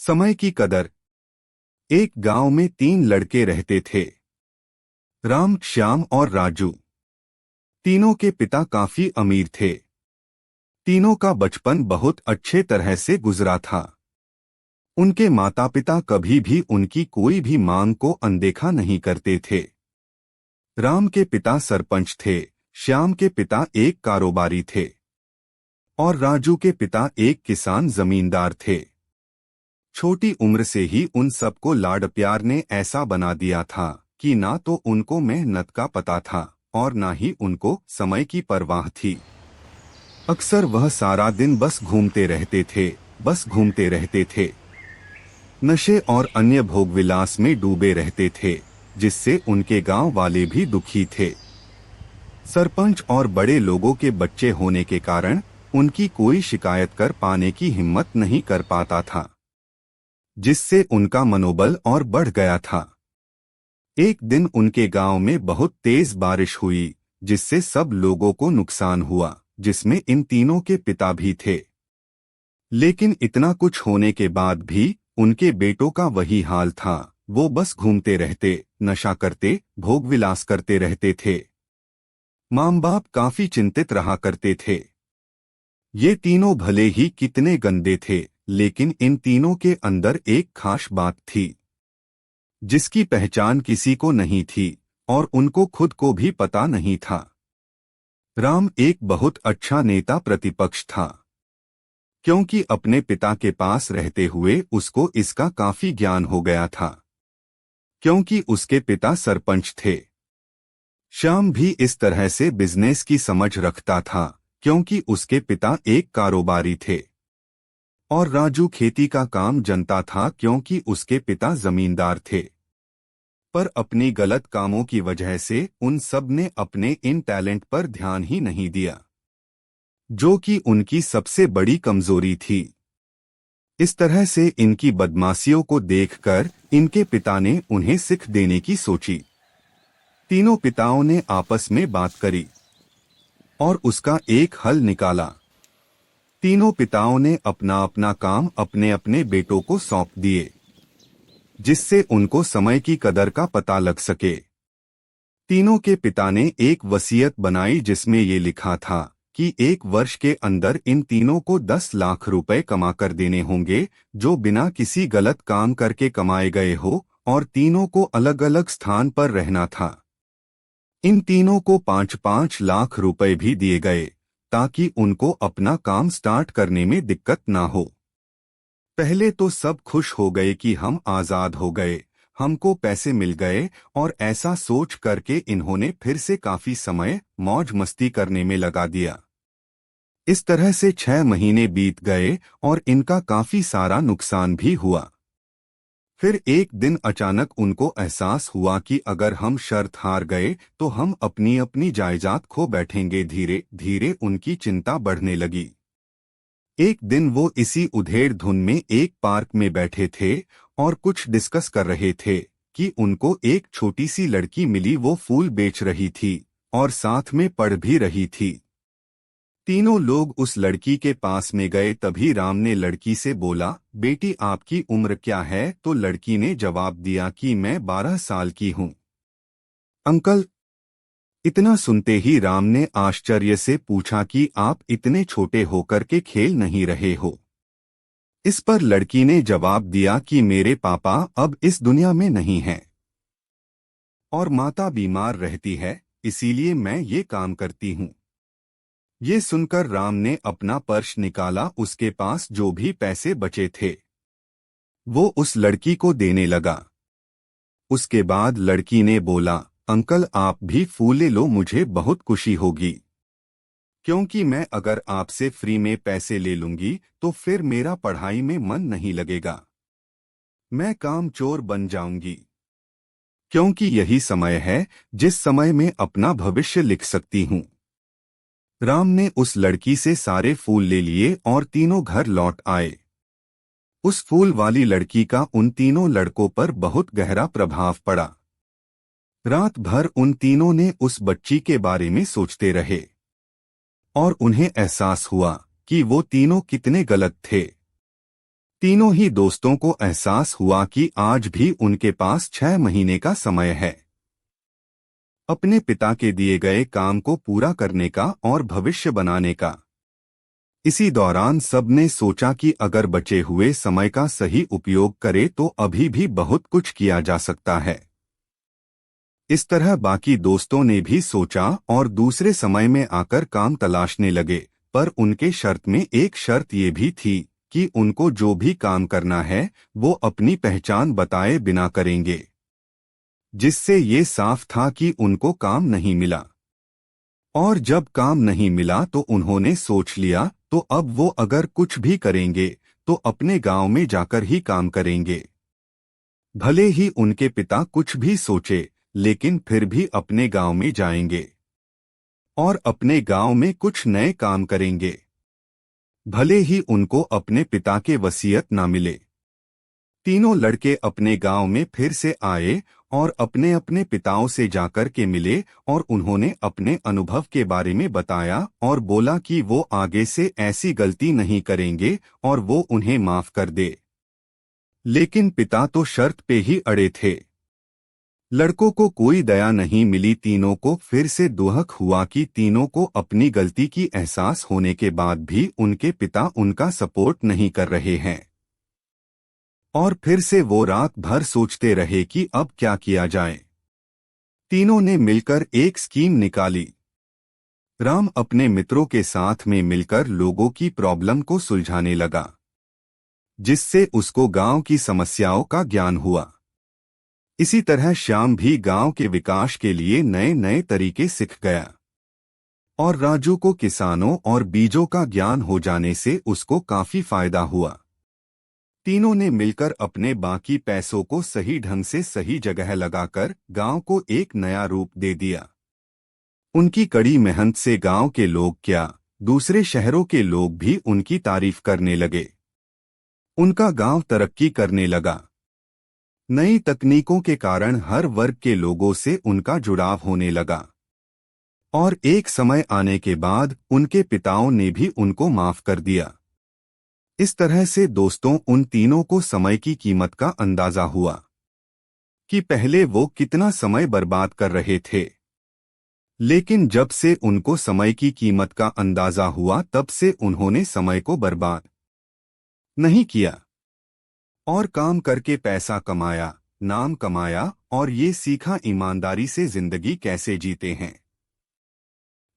समय की कदर। एक गांव में 3 लड़के रहते थे, राम, श्याम और राजू। तीनों के पिता काफी अमीर थे। तीनों का बचपन बहुत अच्छे तरह से गुजरा था। उनके माता पिता कभी भी उनकी कोई भी मांग को अनदेखा नहीं करते थे। राम के पिता सरपंच थे, श्याम के पिता एक कारोबारी थे और राजू के पिता एक किसान जमींदार थे। छोटी उम्र से ही उन सबको लाड प्यार ने ऐसा बना दिया था कि ना तो उनको मेहनत का पता था और ना ही उनको समय की परवाह थी। अक्सर वह सारा दिन बस घूमते रहते थे। नशे और अन्य भोगविलास में डूबे रहते थे, जिससे उनके गांव वाले भी दुखी थे। सरपंच और बड़े लोगों के बच्चे होने के कारण उनकी कोई शिकायत कर पाने की हिम्मत नहीं कर पाता था, जिससे उनका मनोबल और बढ़ गया था। एक दिन उनके गांव में बहुत तेज बारिश हुई, जिससे सब लोगों को नुकसान हुआ, जिसमें इन तीनों के पिता भी थे। लेकिन इतना कुछ होने के बाद भी उनके बेटों का वही हाल था। वो बस घूमते रहते, नशा करते, भोगविलास करते रहते थे। माँ बाप काफी चिंतित रहा करते थे। ये तीनों भले ही कितने गंदे थे, लेकिन इन तीनों के अंदर एक खास बात थी, जिसकी पहचान किसी को नहीं थी और उनको खुद को भी पता नहीं था। राम एक बहुत अच्छा नेता प्रतिपक्ष था, क्योंकि अपने पिता के पास रहते हुए उसको इसका काफी ज्ञान हो गया था, क्योंकि उसके पिता सरपंच थे। श्याम भी इस तरह से बिजनेस की समझ रखता था, क्योंकि उसके पिता एक कारोबारी थे। और राजू खेती का काम जानता था, क्योंकि उसके पिता जमींदार थे। पर अपनी गलत कामों की वजह से उन सब ने अपने इन टैलेंट पर ध्यान ही नहीं दिया, जो कि उनकी सबसे बड़ी कमजोरी थी। इस तरह से इनकी बदमाशियों को देखकर इनके पिता ने उन्हें सिख देने की सोची। तीनों पिताओं ने आपस में बात करी और उसका एक हल निकाला। तीनों पिताओं ने अपना अपना काम अपने अपने बेटों को सौंप दिए, जिससे उनको समय की कदर का पता लग सके। तीनों के पिता ने एक वसीयत बनाई, जिसमें ये लिखा था कि 1 वर्ष के अंदर इन तीनों को 10 लाख रुपए कमा कर देने होंगे, जो बिना किसी गलत काम करके कमाए गए हो, और तीनों को अलग अलग स्थान पर रहना था। इन तीनों को 5-5 लाख रुपए भी दिए गए, ताकि उनको अपना काम स्टार्ट करने में दिक्कत ना हो। पहले तो सब खुश हो गए कि हम आजाद हो गए, हमको पैसे मिल गए, और ऐसा सोच करके इन्होंने फिर से काफी समय मौज मस्ती करने में लगा दिया। इस तरह से 6 महीने बीत गए और इनका काफी सारा नुकसान भी हुआ। फिर एक दिन अचानक उनको एहसास हुआ कि अगर हम शर्त हार गए तो हम अपनी अपनी जायदाद खो बैठेंगे। धीरे धीरे उनकी चिंता बढ़ने लगी। एक दिन वो इसी उधेड़ धुन में एक पार्क में बैठे थे और कुछ डिस्कस कर रहे थे कि उनको एक छोटी सी लड़की मिली। वो फूल बेच रही थी और साथ में पढ़ भी रही थी। तीनों लोग उस लड़की के पास में गए। तभी राम ने लड़की से बोला, बेटी आपकी उम्र क्या है? तो लड़की ने जवाब दिया कि मैं 12 साल की हूँ अंकल। इतना सुनते ही राम ने आश्चर्य से पूछा कि आप इतने छोटे होकर के खेल नहीं रहे हो? इस पर लड़की ने जवाब दिया कि मेरे पापा अब इस दुनिया में नहीं हैं और माता बीमार रहती है, इसीलिए मैं ये काम करती हूँ। ये सुनकर राम ने अपना पर्स निकाला। उसके पास जो भी पैसे बचे थे वो उस लड़की को देने लगा। उसके बाद लड़की ने बोला, अंकल आप भी फूल ले लो, मुझे बहुत खुशी होगी, क्योंकि मैं अगर आपसे फ्री में पैसे ले लूंगी तो फिर मेरा पढ़ाई में मन नहीं लगेगा, मैं कामचोर बन जाऊंगी, क्योंकि यही समय है जिस समय में अपना भविष्य लिख सकती हूँ। राम ने उस लड़की से सारे फूल ले लिए और तीनों घर लौट आए। उस फूल वाली लड़की का उन तीनों लड़कों पर बहुत गहरा प्रभाव पड़ा। रात भर उन तीनों ने उस बच्ची के बारे में सोचते रहे और उन्हें एहसास हुआ कि वो तीनों कितने गलत थे। तीनों ही दोस्तों को एहसास हुआ कि आज भी उनके पास 6 महीने का समय है अपने पिता के दिए गए काम को पूरा करने का और भविष्य बनाने का। इसी दौरान सबने सोचा कि अगर बचे हुए समय का सही उपयोग करे तो अभी भी बहुत कुछ किया जा सकता है। इस तरह बाकी दोस्तों ने भी सोचा और दूसरे समय में आकर काम तलाशने लगे, पर उनके शर्त में एक शर्त ये भी थी कि उनको जो भी काम करना है वो अपनी पहचान बताए बिना करेंगे, जिससे ये साफ था कि उनको काम नहीं मिला। और जब काम नहीं मिला तो उन्होंने सोच लिया तो अब वो अगर कुछ भी करेंगे तो अपने गांव में जाकर ही काम करेंगे। भले ही उनके पिता कुछ भी सोचे, लेकिन फिर भी अपने गांव में जाएंगे और अपने गांव में कुछ नए काम करेंगे, भले ही उनको अपने पिता के वसीयत ना मिले। तीनों लड़के अपने गांव में फिर से आए और अपने अपने पिताओं से जाकर के मिले और उन्होंने अपने अनुभव के बारे में बताया और बोला कि वो आगे से ऐसी गलती नहीं करेंगे और वो उन्हें माफ कर दे। लेकिन पिता तो शर्त पे ही अड़े थे। लड़कों को कोई दया नहीं मिली। तीनों को फिर से दुहक हुआ कि तीनों को अपनी गलती की एहसास होने के बाद भी उनके पिता उनका सपोर्ट नहीं कर रहे हैं। और फिर से वो रात भर सोचते रहे कि अब क्या किया जाए। तीनों ने मिलकर एक स्कीम निकाली। राम अपने मित्रों के साथ में मिलकर लोगों की प्रॉब्लम को सुलझाने लगा, जिससे उसको गांव की समस्याओं का ज्ञान हुआ। इसी तरह श्याम भी गांव के विकास के लिए नए नए तरीके सीख गया और राजू को किसानों और बीजों का ज्ञान हो जाने से उसको काफी फायदा हुआ। तीनों ने मिलकर अपने बाकी पैसों को सही ढंग से सही जगह लगाकर गांव को एक नया रूप दे दिया। उनकी कड़ी मेहनत से गांव के लोग क्या, दूसरे शहरों के लोग भी उनकी तारीफ करने लगे। उनका गांव तरक्की करने लगा। नई तकनीकों के कारण हर वर्ग के लोगों से उनका जुड़ाव होने लगा और एक समय आने के बाद उनके पिताओं ने भी उनको माफ कर दिया। इस तरह से दोस्तों उन तीनों को समय की कीमत का अंदाजा हुआ कि पहले वो कितना समय बर्बाद कर रहे थे, लेकिन जब से उनको समय की कीमत का अंदाजा हुआ तब से उन्होंने समय को बर्बाद नहीं किया और काम करके पैसा कमाया, नाम कमाया और ये सीखा ईमानदारी से जिंदगी कैसे जीते हैं।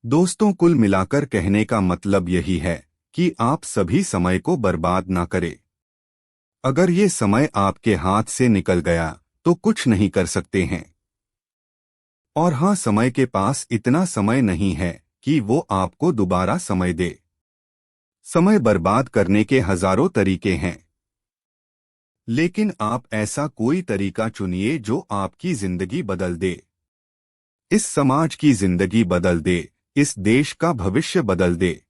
दोस्तों कुल मिलाकर कहने का मतलब यही है कि आप सभी समय को बर्बाद ना करें। अगर ये समय आपके हाथ से निकल गया तो कुछ नहीं कर सकते हैं। और हाँ, समय के पास इतना समय नहीं है कि वो आपको दोबारा समय दे। समय बर्बाद करने के हजारों तरीके हैं, लेकिन आप ऐसा कोई तरीका चुनिए जो आपकी जिंदगी बदल दे, इस समाज की जिंदगी बदल दे, इस देश का भविष्य बदल दे।